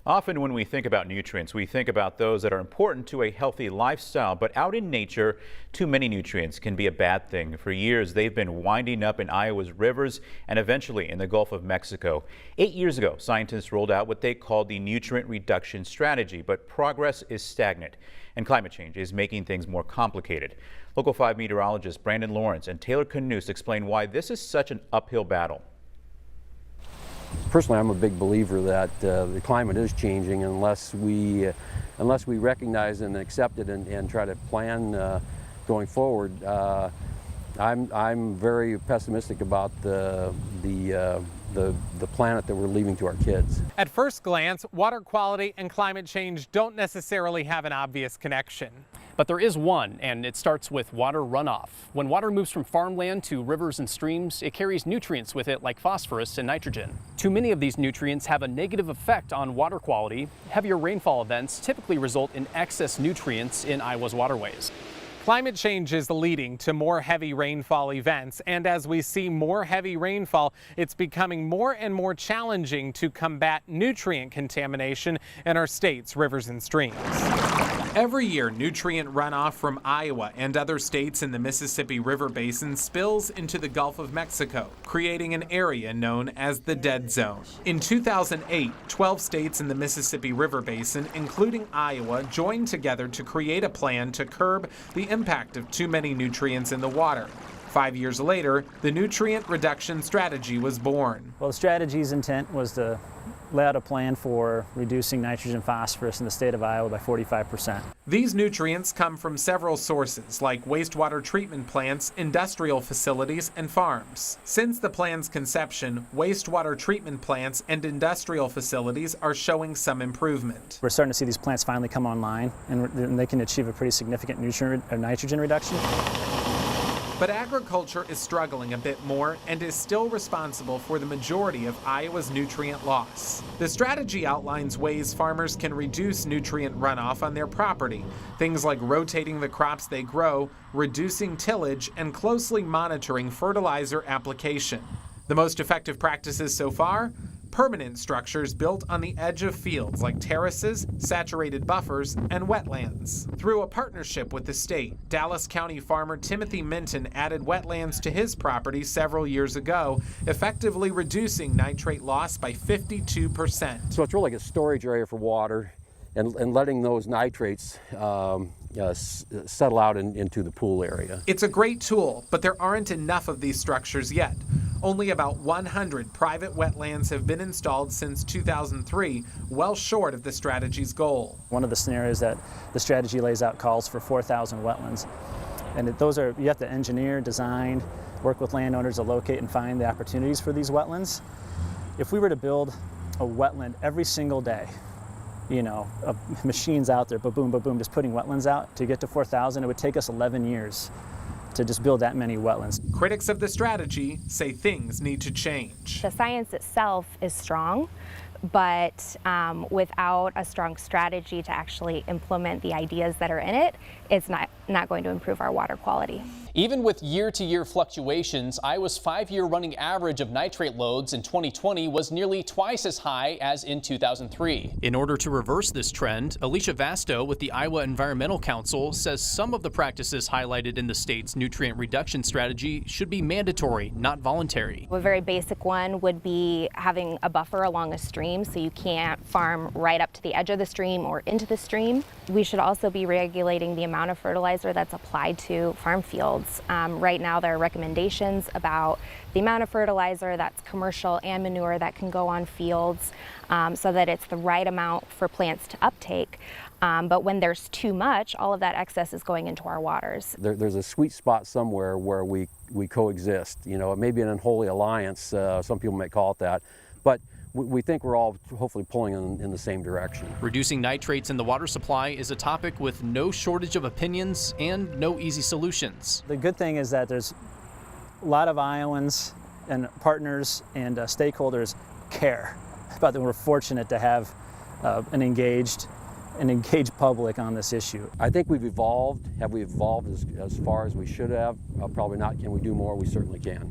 Often when we think about nutrients, we think about those that are important to a healthy lifestyle, but out in nature, too many nutrients can be a bad thing. For years, they've been winding up in Iowa's rivers and eventually in the Gulf of Mexico. 8 years ago, scientists rolled out what they called the nutrient reduction strategy, but progress is stagnant and climate change is making things more complicated. Local 5 meteorologists Brandon Lawrence and Taylor Kanost explain why this is such an uphill battle. Personally, I'm a big believer that the climate is changing unless we recognize and accept it and try to plan going forward. I'm very pessimistic about the planet that we're leaving to our kids. At first glance, water quality and climate change don't necessarily have an obvious connection. But there is one, and it starts with water runoff. When water moves from farmland to rivers and streams, it carries nutrients with it like phosphorus and nitrogen. Too many of these nutrients have a negative effect on water quality. Heavier rainfall events typically result in excess nutrients in Iowa's waterways. Climate change is leading to more heavy rainfall events, and as we see more heavy rainfall, it's becoming more and more challenging to combat nutrient contamination in our state's rivers and streams. Every year, nutrient runoff from Iowa and other states in the Mississippi River Basin spills into the Gulf of Mexico, creating an area known as the dead zone. In 2008, 12 states in the Mississippi River Basin, including Iowa, joined together to create a plan to curb the impact of too many nutrients in the water. 5 years later, the nutrient reduction strategy was born. Well, the strategy's intent was to lay out a plan for reducing nitrogen phosphorus in the state of Iowa by 45%. These nutrients come from several sources like wastewater treatment plants, industrial facilities, and farms. Since the plan's conception, wastewater treatment plants and industrial facilities are showing some improvement. We're starting to see these plants finally come online, and they can achieve a pretty significant nitrogen reduction. But agriculture is struggling a bit more and is still responsible for the majority of Iowa's nutrient loss. The strategy outlines ways farmers can reduce nutrient runoff on their property, things like rotating the crops they grow, reducing tillage, and closely monitoring fertilizer application. The most effective practices so far? Permanent structures built on the edge of fields like terraces, saturated buffers, and wetlands. Through a partnership with the state, Dallas County farmer Timothy Minton added wetlands to his property several years ago, effectively reducing nitrate loss by 52%. So it's really like a storage area for water and letting those nitrates settle out into the pool area. It's a great tool, but there aren't enough of these structures yet. Only about 100 private wetlands have been installed since 2003, well short of the strategy's goal. One of the scenarios that the strategy lays out calls for 4,000 wetlands. And you have to engineer, design, work with landowners to locate and find the opportunities for these wetlands. If we were to build a wetland every single day, machines out there, ba-boom, ba-boom, just putting wetlands out to get to 4,000, it would take us 11 years to just build that many wetlands. Critics of the strategy say things need to change. The science itself is strong, but without a strong strategy to actually implement the ideas that are in it, it's not going to improve our water quality. Even with year-to-year fluctuations, Iowa's 5-year running average of nitrate loads in 2020 was nearly twice as high as in 2003. In order to reverse this trend, Alicia Vasto with the Iowa Environmental Council says some of the practices highlighted in the state's nutrient reduction strategy should be mandatory, not voluntary. A very basic one would be having a buffer along a stream so you can't farm right up to the edge of the stream or into the stream. We should also be regulating the amount of fertilizer that's applied to farm fields. Right now there are recommendations about the amount of fertilizer that's commercial and manure that can go on fields so that it's the right amount for plants to uptake. But when there's too much, all of that excess is going into our waters. There's a sweet spot somewhere where we coexist. It may be an unholy alliance, some people may call it that, but we think we're all hopefully pulling in the same direction. Reducing nitrates in the water supply is a topic with no shortage of opinions and no easy solutions. The good thing is that there's a lot of Iowans and partners and stakeholders care about that. We're fortunate to have an engaged public on this issue. I think we've evolved. Have we evolved as far as we should have? Probably not. Can we do more? We certainly can.